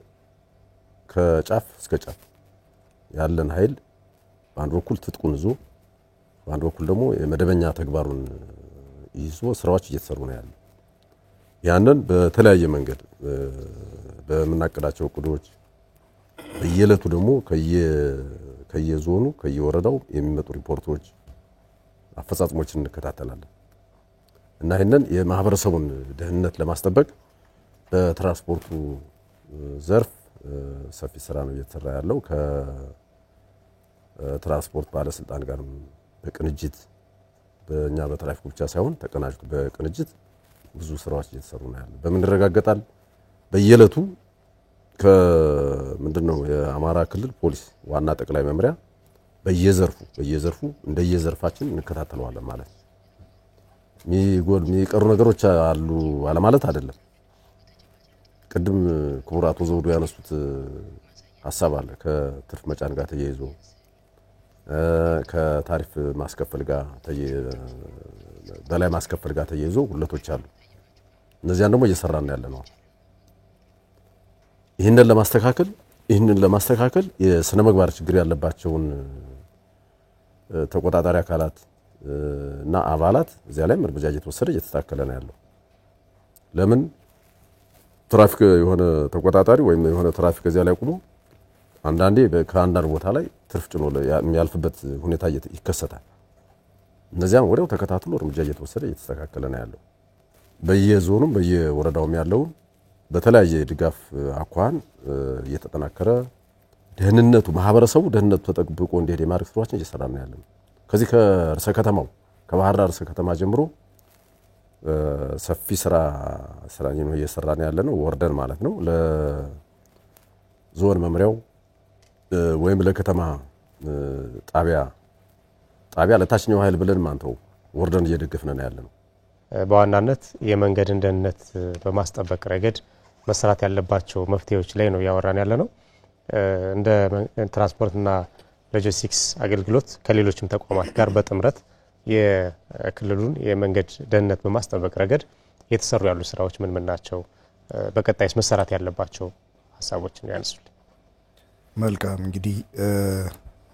ከጫፍ እስከ ጫፍ ያለን ኃይል በአንድ በኩል ትጥቁን ይዞ በአንድ በኩል ደግሞ የመደበኛ ተግባሩን ይዞ ስራዎች እየተሰሩ ነው ያለው። ያንን በተለያየ መንገድ በመናቀዳቸው እቅዶች በየለቱ ደግሞ ከየዞኑ ከየወረዳው የሚመጡ ሪፖርቶች አፈጻጽሞችን እንከታተላለን እና ይሄንን የማህበረሰቡን ደህንነት ለማስጠበቅ በትራንስፖርቱ ዘርፍ ሰፊ ስራ ነው እየተሰራ ያለው። ከትራንስፖርት ባለስልጣን ጋር በቅንጅት በእኛ በትራፊክ ብቻ ሳይሆን ተቀናጅቶ በቅንጅት ብዙ ስራዎች እየተሰሩ ነው ያለው። በምን ይረጋገጣል? በየለቱ ከምንድነው የአማራ ክልል ፖሊስ ዋና ጠቅላይ መምሪያ በየዘርፉ እንደየዘርፋችን እንከታተለዋለን ማለት ነው። የሚቀሩ ነገሮች አሉ አለ ማለት አይደለም። ቅድም ክቡር አቶ ዘውዱ ያነሱት ሐሳብ አለ ከትርፍ መጫን ጋር ተያይዞ ከታሪፍ ማስከፈል ጋር በላይ ማስከፈል ጋር ተያይዞ ሁለቶች አሉ። እነዚያን ደግሞ እየሰራን ያለ ነው። ይህንን ለማስተካከል የስነ ምግባር ችግር ያለባቸውን ተቆጣጣሪ አካላት እና አባላት እዚያ ላይ እርምጃ እየተወሰደ እየተስተካከለ ነው ያለው። ለምን ትራፊክ የሆነ ተቆጣጣሪ ወይም የሆነ ትራፊክ እዚያ ላይ ቆሞ አንዳንዴ ከአንዳንድ ቦታ ላይ ትርፍ ጭኖ የሚያልፍበት ሁኔታ ይከሰታል። እነዚያን ወዲያው ተከታትሎ እርምጃ እየተወሰደ እየተስተካከለ ነው ያለው። በየዞኑም በየወረዳውም ያለው በተለያየ ድጋፍ አኳን እየተጠናከረ ደህንነቱ ማህበረሰቡ ደህንነቱ ተጠብቆ እንዲሄድ የማድረግ ስራዎችን እየሰራን ነው ያለው። ከዚህ ከርዕሰ ከተማው ከባህር ዳር ርዕሰ ከተማ ጀምሮ ሰፊ ስራ ነው እየሰራን ያለ ነው። ወርደን ማለት ነው ለዞን መምሪያው ወይም ለከተማ ጣቢያ ለታችኛው ኃይል ብለን ማንተው ወርደን እየደገፍን ነው ያለ ነው። በዋናነት የመንገድን ደህንነት በማስጠበቅ ረገድ መስራት ያለባቸው መፍትሄዎች ላይ ነው ያወራን ያለ ነው። እንደ ትራንስፖርትና ሎጂስቲክስ አገልግሎት ከሌሎችም ተቋማት ጋር በጥምረት የክልሉን የመንገድ ደህንነት በማስጠበቅ ረገድ የተሰሩ ያሉ ስራዎች ምን ናቸው? በቀጣይስ መሰራት ያለባቸው ሐሳቦችን ያነሱል። መልካም እንግዲህ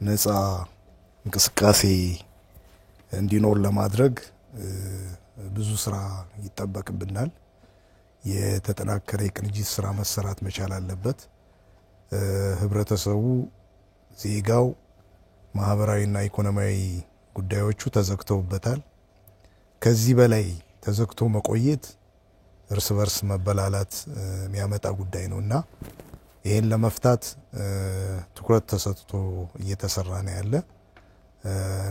ነፃ እንቅስቃሴ እንዲኖር ለማድረግ ብዙ ስራ ይጠበቅብናል። የተጠናከረ የቅንጅት ስራ መሰራት መቻል አለበት። ህብረተሰቡ ዜጋው ማህበራዊና ኢኮኖሚያዊ ጉዳዮቹ ተዘግተውበታል። ከዚህ በላይ ተዘግቶ መቆየት እርስ በርስ መበላላት የሚያመጣ ጉዳይ ነውና ይሄን ለመፍታት ትኩረት ተሰጥቶ እየተሰራ ነው ያለ።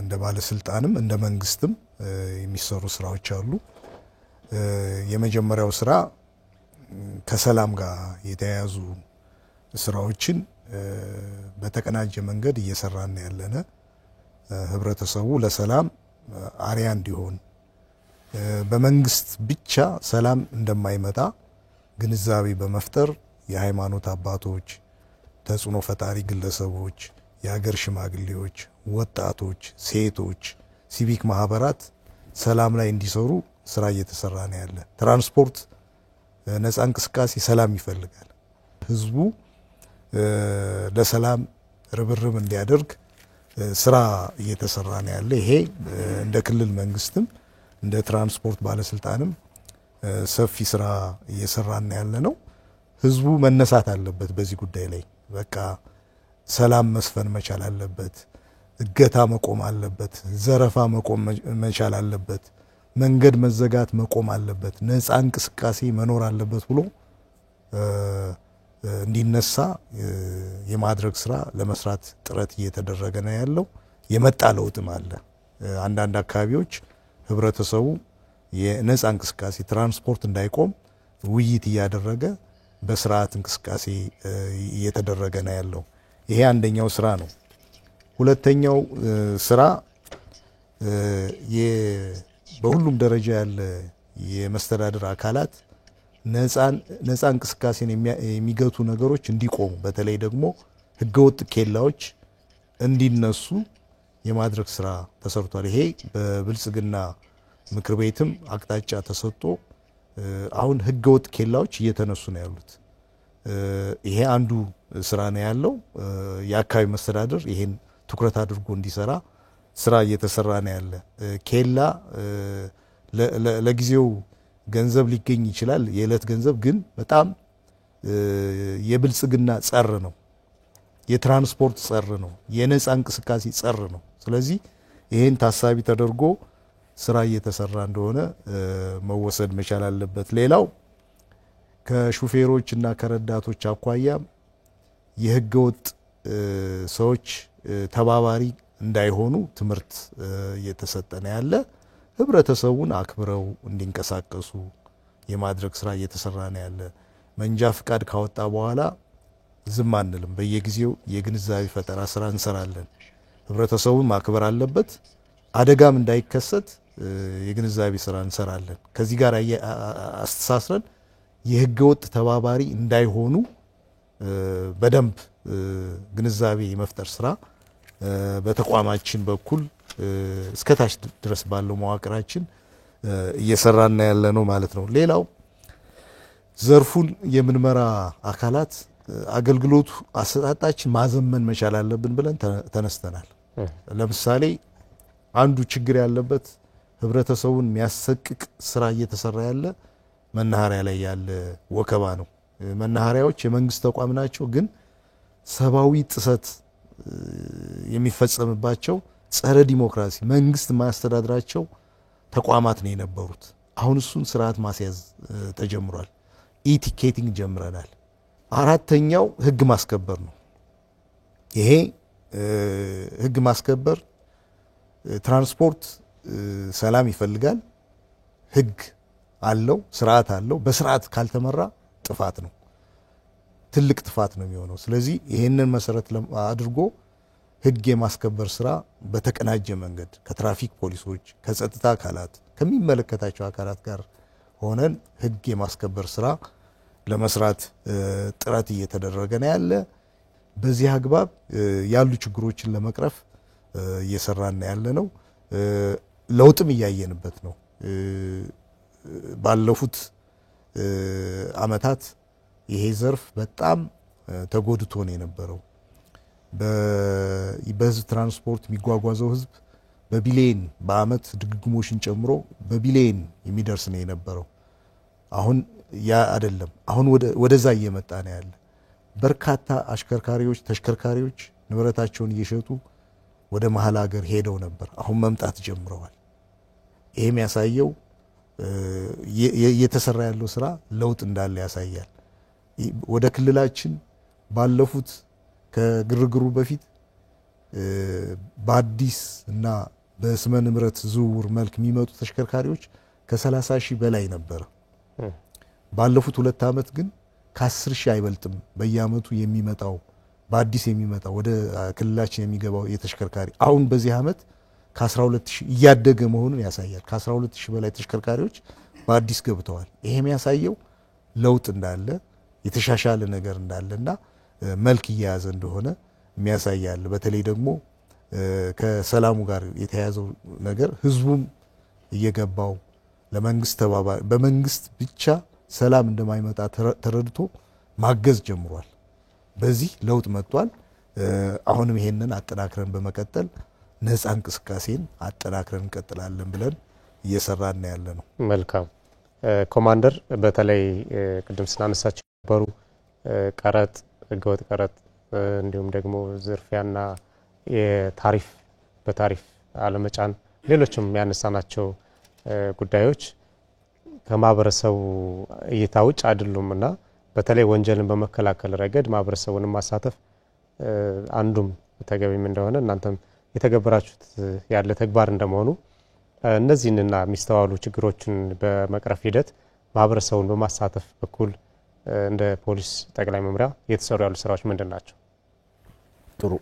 እንደ ባለስልጣንም እንደ መንግስትም የሚሰሩ ስራዎች አሉ። የመጀመሪያው ስራ ከሰላም ጋር የተያያዙ ስራዎችን በተቀናጀ መንገድ እየሰራን ያለነ ህብረተሰቡ ለሰላም አሪያ እንዲሆን በመንግስት ብቻ ሰላም እንደማይመጣ ግንዛቤ በመፍጠር የሃይማኖት አባቶች፣ ተጽዕኖ ፈጣሪ ግለሰቦች፣ የሀገር ሽማግሌዎች፣ ወጣቶች፣ ሴቶች፣ ሲቪክ ማህበራት ሰላም ላይ እንዲሰሩ ስራ እየተሰራ ነው ያለ። ትራንስፖርት ነፃ እንቅስቃሴ ሰላም ይፈልጋል። ህዝቡ ለሰላም ርብርብ እንዲያደርግ ስራ እየተሰራ ነው ያለ። ይሄ እንደ ክልል መንግስትም እንደ ትራንስፖርት ባለስልጣንም ሰፊ ስራ እየሰራን ያለ ነው። ህዝቡ መነሳት አለበት በዚህ ጉዳይ ላይ። በቃ ሰላም መስፈን መቻል አለበት። እገታ መቆም አለበት። ዘረፋ መቆም መቻል አለበት። መንገድ መዘጋት መቆም አለበት፣ ነፃ እንቅስቃሴ መኖር አለበት ብሎ እንዲነሳ የማድረግ ስራ ለመስራት ጥረት እየተደረገ ነው ያለው። የመጣ ለውጥም አለ። አንዳንድ አካባቢዎች ህብረተሰቡ የነፃ እንቅስቃሴ ትራንስፖርት እንዳይቆም ውይይት እያደረገ በስርዓት እንቅስቃሴ እየተደረገ ነው ያለው። ይሄ አንደኛው ስራ ነው። ሁለተኛው ስራ በሁሉም ደረጃ ያለ የመስተዳድር አካላት ነፃ እንቅስቃሴን የሚገቱ ነገሮች እንዲቆሙ፣ በተለይ ደግሞ ህገወጥ ኬላዎች እንዲነሱ የማድረግ ስራ ተሰርቷል። ይሄ በብልጽግና ምክር ቤትም አቅጣጫ ተሰጥቶ አሁን ህገወጥ ኬላዎች እየተነሱ ነው ያሉት። ይሄ አንዱ ስራ ነው ያለው። የአካባቢ መስተዳድር ይሄን ትኩረት አድርጎ እንዲሰራ ስራ እየተሰራ ነው ያለ። ኬላ ለጊዜው ገንዘብ ሊገኝ ይችላል፣ የዕለት ገንዘብ ግን በጣም የብልጽግና ጸር ነው፣ የትራንስፖርት ጸር ነው፣ የነፃ እንቅስቃሴ ጸር ነው። ስለዚህ ይሄን ታሳቢ ተደርጎ ስራ እየተሰራ እንደሆነ መወሰድ መቻል አለበት። ሌላው ከሹፌሮች እና ከረዳቶች አኳያ የህገወጥ ሰዎች ተባባሪ እንዳይሆኑ ትምህርት እየተሰጠ ነው ያለ። ህብረተሰቡን አክብረው እንዲንቀሳቀሱ የማድረግ ስራ እየተሰራ ነው ያለ። መንጃ ፍቃድ ካወጣ በኋላ ዝም አንልም። በየጊዜው የግንዛቤ ፈጠራ ስራ እንሰራለን። ህብረተሰቡን ማክበር አለበት። አደጋም እንዳይከሰት የግንዛቤ ስራ እንሰራለን። ከዚህ ጋር አስተሳስረን የህገወጥ ተባባሪ እንዳይሆኑ በደንብ ግንዛቤ የመፍጠር ስራ በተቋማችን በኩል እስከታች ድረስ ባለው መዋቅራችን እየሰራና ያለ ነው ማለት ነው። ሌላው ዘርፉን የምንመራ አካላት አገልግሎቱ አሰጣጣችን ማዘመን መቻል አለብን ብለን ተነስተናል። ለምሳሌ አንዱ ችግር ያለበት ህብረተሰቡን የሚያሰቅቅ ስራ እየተሰራ ያለ መናኸሪያ ላይ ያለ ወከባ ነው። መናኸሪያዎች የመንግስት ተቋም ናቸው፣ ግን ሰብአዊ ጥሰት የሚፈጸምባቸው ጸረ ዲሞክራሲ መንግስት ማስተዳድራቸው ተቋማት ነው የነበሩት። አሁን እሱን ስርዓት ማስያዝ ተጀምሯል። ኢቲኬቲንግ ጀምረናል። አራተኛው ህግ ማስከበር ነው። ይሄ ህግ ማስከበር ትራንስፖርት ሰላም ይፈልጋል። ህግ አለው፣ ስርዓት አለው። በስርዓት ካልተመራ ጥፋት ነው፣ ትልቅ ጥፋት ነው የሚሆነው። ስለዚህ ይሄንን መሰረት አድርጎ ህግ የማስከበር ስራ በተቀናጀ መንገድ ከትራፊክ ፖሊሶች፣ ከጸጥታ አካላት፣ ከሚመለከታቸው አካላት ጋር ሆነን ህግ የማስከበር ስራ ለመስራት ጥረት እየተደረገ ነው ያለ። በዚህ አግባብ ያሉ ችግሮችን ለመቅረፍ እየሰራን ያለ ነው። ለውጥም እያየንበት ነው። ባለፉት አመታት ይሄ ዘርፍ በጣም ተጎድቶ ነው የነበረው። በህዝብ ትራንስፖርት የሚጓጓዘው ህዝብ በቢሊየን በአመት ድግግሞሽን ጨምሮ በቢሊየን የሚደርስ ነው የነበረው። አሁን ያ አይደለም። አሁን ወደዛ እየመጣ ነው ያለ። በርካታ አሽከርካሪዎች፣ ተሽከርካሪዎች ንብረታቸውን እየሸጡ ወደ መሀል ሀገር ሄደው ነበር። አሁን መምጣት ጀምረዋል። ይሄ የሚያሳየው እየተሰራ ያለው ስራ ለውጥ እንዳለ ያሳያል። ወደ ክልላችን ባለፉት ከግርግሩ በፊት በአዲስ እና በስመ ንብረት ዝውውር መልክ የሚመጡ ተሽከርካሪዎች ከ30 ሺህ በላይ ነበር። ባለፉት 2 አመት ግን ከ10 ሺህ አይበልጥም። በየአመቱ የሚመጣው በአዲስ የሚመጣው ወደ ክልላችን የሚገባው የተሽከርካሪ አሁን በዚህ አመት ከ12 ሺህ እያደገ መሆኑን ያሳያል። ከ12 ሺህ በላይ ተሽከርካሪዎች በአዲስ ገብተዋል። ይሄ የሚያሳየው ለውጥ እንዳለ፣ የተሻሻለ ነገር እንዳለና መልክ እየያዘ እንደሆነ የሚያሳያል። በተለይ ደግሞ ከሰላሙ ጋር የተያያዘው ነገር ህዝቡም እየገባው ለመንግስት ተባባሪ በመንግስት ብቻ ሰላም እንደማይመጣ ተረድቶ ማገዝ ጀምሯል። በዚህ ለውጥ መጥቷል። አሁንም ይሄንን አጠናክረን በመቀጠል ነፃ እንቅስቃሴን አጠናክረን እንቀጥላለን ብለን እየሰራን ያለ ነው። መልካም ኮማንደር፣ በተለይ ቅድም ስናነሳቸው ነበሩ ቀረጥ፣ ህገወጥ ቀረጥ እንዲሁም ደግሞ ዝርፊያና የታሪፍ በታሪፍ አለመጫን ሌሎችም ያነሳናቸው ጉዳዮች ከማህበረሰቡ እይታ ውጭ አይደሉምና በተለይ ወንጀልን በመከላከል ረገድ ማህበረሰቡን ማሳተፍ አንዱም ተገቢም እንደሆነ እናንተም የተገበራችሁት ያለ ተግባር እንደመሆኑ እነዚህንና የሚስተዋሉ ችግሮችን በመቅረፍ ሂደት ማህበረሰቡን በማሳተፍ በኩል እንደ ፖሊስ ጠቅላይ መምሪያ እየተሰሩ ያሉ ስራዎች ምንድናቸው? ጥሩ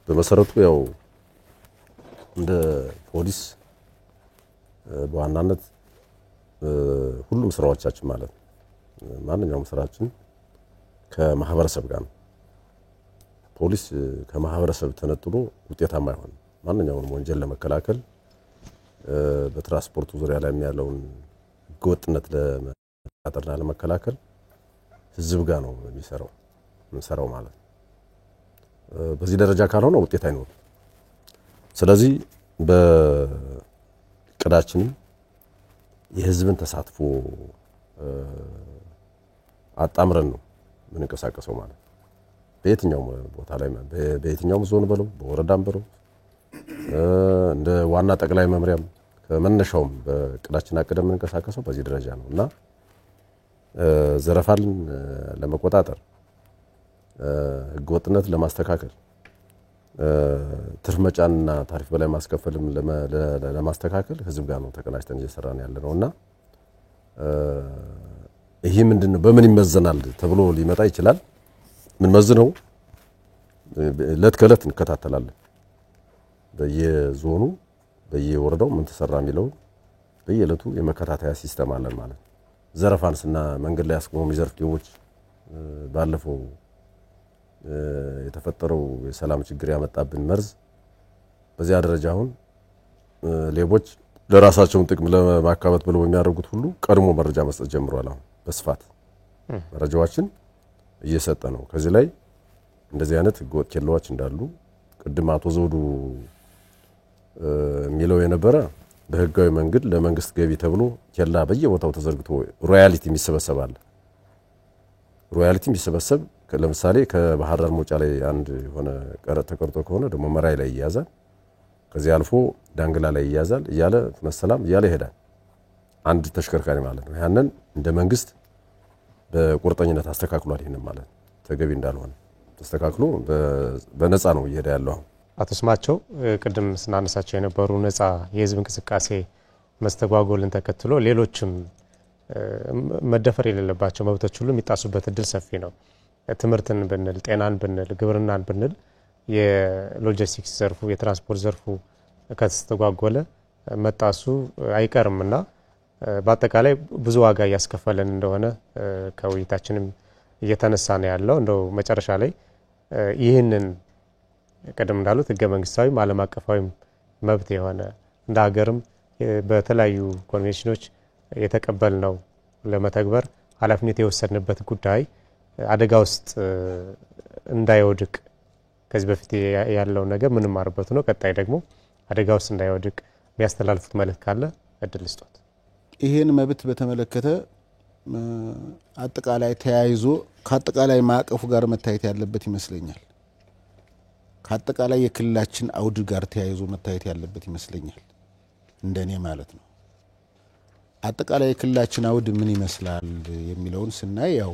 በመሰረቱ ያው እንደ ፖሊስ በዋናነት ሁሉም ስራዎቻችን ማለት ማንኛውም ስራችን ከማህበረሰብ ጋር ነው። ፖሊስ ከማህበረሰብ ተነጥሎ ውጤታማ አይሆንም። ማንኛውንም ወንጀል ለመከላከል በትራንስፖርቱ ዙሪያ ላይ ያለውን ህገወጥነት ለመቆጣጠርና ለመከላከል ህዝብ ጋር ነው የሚሰራው ማለት ነው። በዚህ ደረጃ ካልሆነ ውጤት አይኖርም። ስለዚህ በቅዳችን የህዝብን ተሳትፎ አጣምረን ነው የምንንቀሳቀሰው ማለት ነው። በየትኛው ቦታ ላይ በየትኛው ዞን በለው በወረዳም በለው እንደ ዋና ጠቅላይ መምሪያም ከመነሻውም በቅዳችን አቀደም የምንንቀሳቀሰው በዚህ ደረጃ ነውና ዘረፋን ለመቆጣጠር ህገወጥነት ለማስተካከል ትርፍ መጫንና ታሪፍ በላይ ማስከፈልም ለማስተካከል ህዝብ ጋር ነው ተቀናጅተን እየሰራን ያለነውና ይሄ ምንድነው በምን ይመዘናል ተብሎ ሊመጣ ይችላል። ምን መዝነው ለት ከለት እንከታተላለን። በየዞኑ በየወረዳው ምን ተሰራ የሚለው በየለቱ የመከታተያ ሲስተም አለን ማለት ነው። ዘረፋንስና መንገድ ላይ ያስቆሙ የሚዘርፍ ሌቦች ባለፈው የተፈጠረው የሰላም ችግር ያመጣብን መርዝ በዚያ ደረጃ አሁን ሌቦች ለራሳቸው ጥቅም ለማካበት ብለው የሚያደርጉት ሁሉ ቀድሞ መረጃ መስጠት ጀምሯል። አሁን በስፋት መረጃዎችን እየሰጠ ነው። ከዚህ ላይ እንደዚህ አይነት ህገወጥ ኬላዎች እንዳሉ ቅድም አቶ ዘውዱ የሚለው የነበረ በህጋዊ መንገድ ለመንግስት ገቢ ተብሎ ኬላ በየቦታው ተዘርግቶ ሮያሊቲ የሚሰበሰባል። ሮያሊቲ የሚሰበሰብ ለምሳሌ ከባህር ዳር ሞጫ ላይ አንድ ሆነ ቀረጥ ተቀርጦ ከሆነ ደግሞ መራይ ላይ ይያዛል። ከዚህ አልፎ ዳንግላ ላይ ይያዛል እያለ መሰላም እያለ ይሄዳል። አንድ ተሽከርካሪ ማለት ነው። ያንን እንደ መንግስት በቁርጠኝነት አስተካክሏል። ይሄንን ማለት ተገቢ እንዳልሆነ ተስተካክሎ በነፃ ነው እየሄደ ያለው። አቶ ስማቸው ቅድም ስናነሳቸው የነበሩ ነፃ የህዝብ እንቅስቃሴ መስተጓጎልን ተከትሎ ሌሎችም መደፈር የሌለባቸው መብቶች ሁሉ የሚጣሱበት እድል ሰፊ ነው። ትምህርትን ብንል ጤናን ብንል ግብርናን ብንል የሎጂስቲክስ ዘርፉ የትራንስፖርት ዘርፉ ከተስተጓጎለ መጣሱ አይቀርምና በአጠቃላይ ብዙ ዋጋ ያስከፈለን እንደሆነ ከውይይታችንም እየተነሳ ነው ያለው። እንደው መጨረሻ ላይ ይህንን ቀደም እንዳሉት ህገ መንግስታዊ ዓለም አቀፋዊ መብት የሆነ እንደ ሀገርም በተለያዩ ኮንቬንሽኖች የተቀበልነው ለመተግበር ኃላፊነት የወሰድንበት ጉዳይ አደጋ ውስጥ እንዳይወድቅ ከዚህ በፊት ያለው ነገር ምንም ማርበት ነው። ቀጣይ ደግሞ አደጋ ውስጥ እንዳይወድቅ የሚያስተላልፉት መልእክት ካለ እድል ስጦት። ይሄን መብት በተመለከተ አጠቃላይ ተያይዞ ከአጠቃላይ ማዕቀፉ ጋር መታየት ያለበት ይመስለኛል። ከአጠቃላይ የክልላችን አውድ ጋር ተያይዞ መታየት ያለበት ይመስለኛል እንደኔ ማለት ነው። አጠቃላይ የክልላችን አውድ ምን ይመስላል የሚለውን ስናይ ያው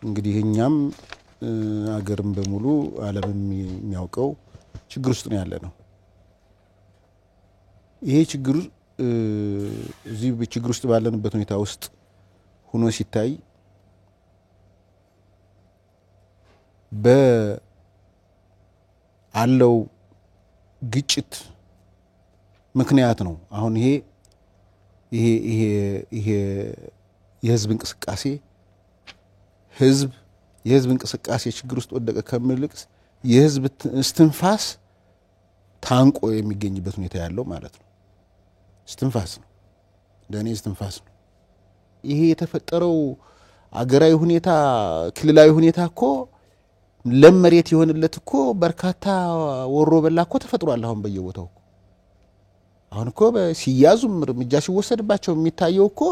እንግዲህ እኛም አገርም በሙሉ ዓለምም የሚያውቀው ችግር ውስጥ ነው ያለ ነው። ይሄ ችግር እዚህ በችግር ውስጥ ባለንበት ሁኔታ ውስጥ ሆኖ ሲታይ በአለው ግጭት ምክንያት ነው። አሁን ይሄ የህዝብ እንቅስቃሴ የህዝብ እንቅስቃሴ ችግር ውስጥ ወደቀ ከመልክስ የህዝብ እስትንፋስ ታንቆ የሚገኝበት ሁኔታ ያለው ማለት ነው። እስትንፋስ ነው እንደኔ እስትንፋስ ነው። ይሄ የተፈጠረው አገራዊ ሁኔታ ክልላዊ ሁኔታ እኮ ለመሬት የሆነለት እኮ በርካታ ወሮ በላ እኮ ተፈጥሯል። አሁን በየቦታው አሁን እኮ ሲያዙም እርምጃ ሲወሰድባቸው የሚታየው እኮ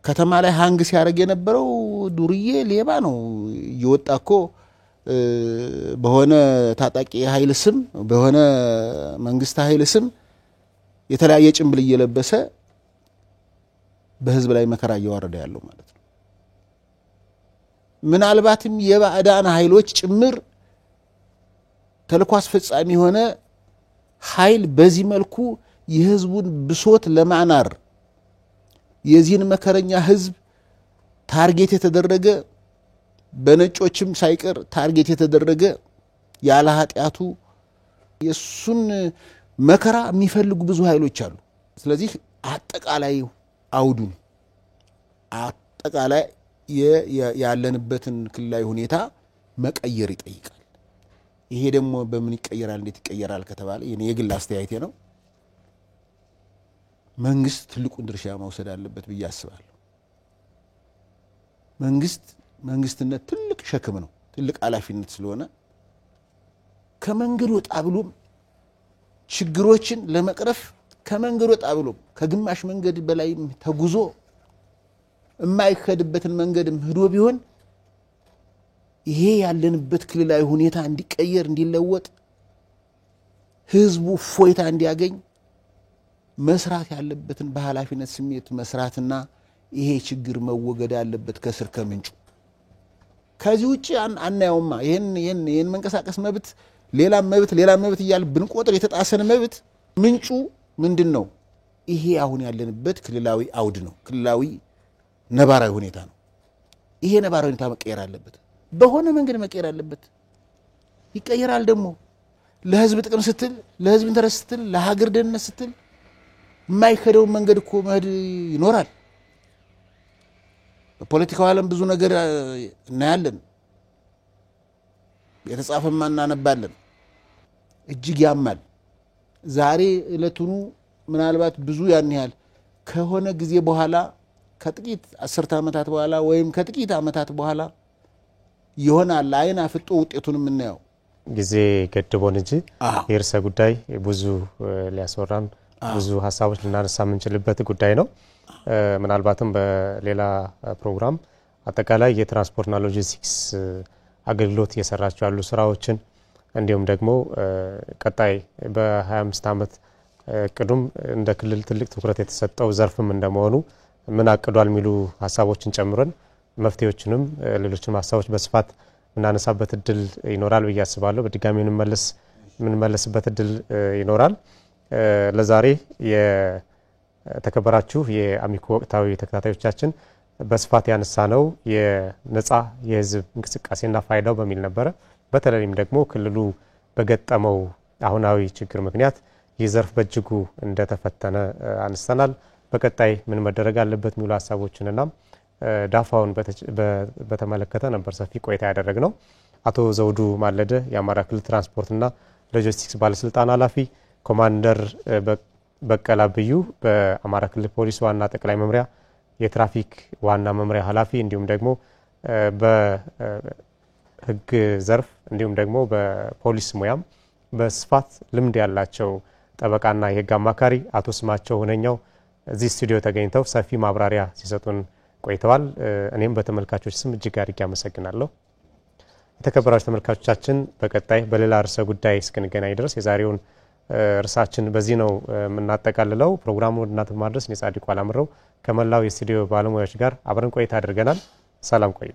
ከተማ ላይ ሃንግ ሲያደርግ የነበረው ዱርዬ ሌባ ነው እየወጣ እኮ በሆነ ታጣቂ ኃይል ስም በሆነ መንግስት ኃይል ስም የተለያየ ጭንብል እየለበሰ በህዝብ ላይ መከራ እያወረደ ያለው ማለት ነው። ምናልባትም የባዕዳን ኃይሎች ጭምር ተልዕኮ አስፈጻሚ ሆነ ኃይል በዚህ መልኩ የህዝቡን ብሶት ለማናር የዚህን መከረኛ ህዝብ ታርጌት የተደረገ በነጮችም ሳይቀር ታርጌት የተደረገ ያለ ኃጢያቱ የሱን መከራ የሚፈልጉ ብዙ ኃይሎች አሉ። ስለዚህ አጠቃላይ አውዱን አጠቃላይ ያለንበትን ክልላዊ ሁኔታ መቀየር ይጠይቃል። ይሄ ደግሞ በምን ይቀየራል እንዴት ይቀየራል ከተባለ የግል አስተያየቴ ነው። መንግስት ትልቁን ድርሻ መውሰድ አለበት ብዬ አስባለሁ። መንግስትነት ትልቅ ሸክም ነው፣ ትልቅ ኃላፊነት ስለሆነ ከመንገድ ወጣ ብሎ ችግሮችን ለመቅረፍ ከመንገድ ወጣ ብሎ ከግማሽ መንገድ በላይ ተጉዞ የማይከድበትን መንገድም ሄዶ ቢሆን ይሄ ያለንበት ክልላዊ ሁኔታ እንዲቀየር እንዲለወጥ ህዝቡ ፎይታ እንዲያገኝ መስራት ያለበትን በኃላፊነት ስሜት መስራትና ይሄ ችግር መወገድ ያለበት ከስር ከምንጩ። ከዚህ ውጪ አናየውማ። ይሄን መንቀሳቀስ መብት ሌላ መብት ይያል ብንቆጥር የተጣሰነ መብት ምንጩ ምንድነው? ይሄ አሁን ያለንበት ክልላዊ አውድ ነው፣ ክልላዊ ነባራዊ ሁኔታ ነው። ይሄ ነባራዊ ሁኔታ መቀየር አለበት፣ በሆነ መንገድ መቀየር አለበት። ይቀየራል ደግሞ ለህዝብ ጥቅም ስትል፣ ለህዝብ ኢንተረስት ስትል፣ ለሀገር ደህንነት ስትል የማይከደው መንገድ እኮ መሄድ ይኖራል። በፖለቲካው ዓለም ብዙ ነገር እናያለን፣ የተጻፈማ እናነባለን። እጅግ ያማል። ዛሬ እለቱኑ ምናልባት ብዙ ያን ያህል ከሆነ ጊዜ በኋላ ከጥቂት 10 ዓመታት በኋላ ወይም ከጥቂት ዓመታት በኋላ ይሆናል አይና ፍጦ ውጤቱን የምናየው። ጊዜ ገድቦን እንጂ የርዕሰ ጉዳይ ብዙ ሊያስወራን ብዙ ሐሳቦች ልናነሳ የምንችልበት ጉዳይ ነው። ምናልባትም በሌላ ፕሮግራም አጠቃላይ የትራንስፖርትና ሎጂስቲክስ አገልግሎት እየሰራቸው ያሉ ስራዎችን እንዲሁም ደግሞ ቀጣይ በ25 ዓመት ቅዱም እንደ ክልል ትልቅ ትኩረት የተሰጠው ዘርፍም እንደመሆኑ ምን አቅዷል የሚሉ ሐሳቦችን ጨምረን መፍትሄዎችንም ሌሎችንም ሐሳቦች በስፋት እናነሳበት እድል ይኖራል ብዬ አስባለሁ። በድጋሚ እንመለስበት እድል ይኖራል። ለዛሬ የተከበራችሁ የአሚኮ ወቅታዊ ተከታታዮቻችን በስፋት ያነሳነው የነጻ የህዝብ እንቅስቃሴና ፋይዳው በሚል ነበር። በተለይም ደግሞ ክልሉ በገጠመው አሁናዊ ችግር ምክንያት የዘርፍ በእጅጉ እንደተፈተነ አንስተናል። በቀጣይ ምን መደረግ አለበት የሚሉ ሐሳቦችንና ዳፋውን በተመለከተ ነበር ሰፊ ቆይታ ያደረግነው። አቶ ዘውዱ ማለደ የአማራ ክልል ትራንስፖርትና ሎጂስቲክስ ባለስልጣን ኃላፊ፣ ኮማንደር በቀላ ብዩ በአማራ ክልል ፖሊስ ዋና ጠቅላይ መምሪያ የትራፊክ ዋና መምሪያ ኃላፊ እንዲሁም ደግሞ በህግ ዘርፍ እንዲሁም ደግሞ በፖሊስ ሙያም በስፋት ልምድ ያላቸው ጠበቃና የህግ አማካሪ አቶ ስማቸው ሁነኛው እዚህ ስቱዲዮ ተገኝተው ሰፊ ማብራሪያ ሲሰጡን ቆይተዋል። እኔም በተመልካቾች ስም እጅግ አድርጌ አመሰግናለሁ። የተከበራችሁ ተመልካቾቻችን በቀጣይ በሌላ ርዕሰ ጉዳይ እስክንገናኝ ድረስ የዛሬውን ርዕሳችን በዚህ ነው የምናጠቃልለው። ፕሮግራሙን እናንተ ማድረስ ጻድቁ አላምረው ከመላው የስቱዲዮ ባለሙያዎች ጋር አብረን ቆይታ አድርገናል። ሰላም ቆዩ።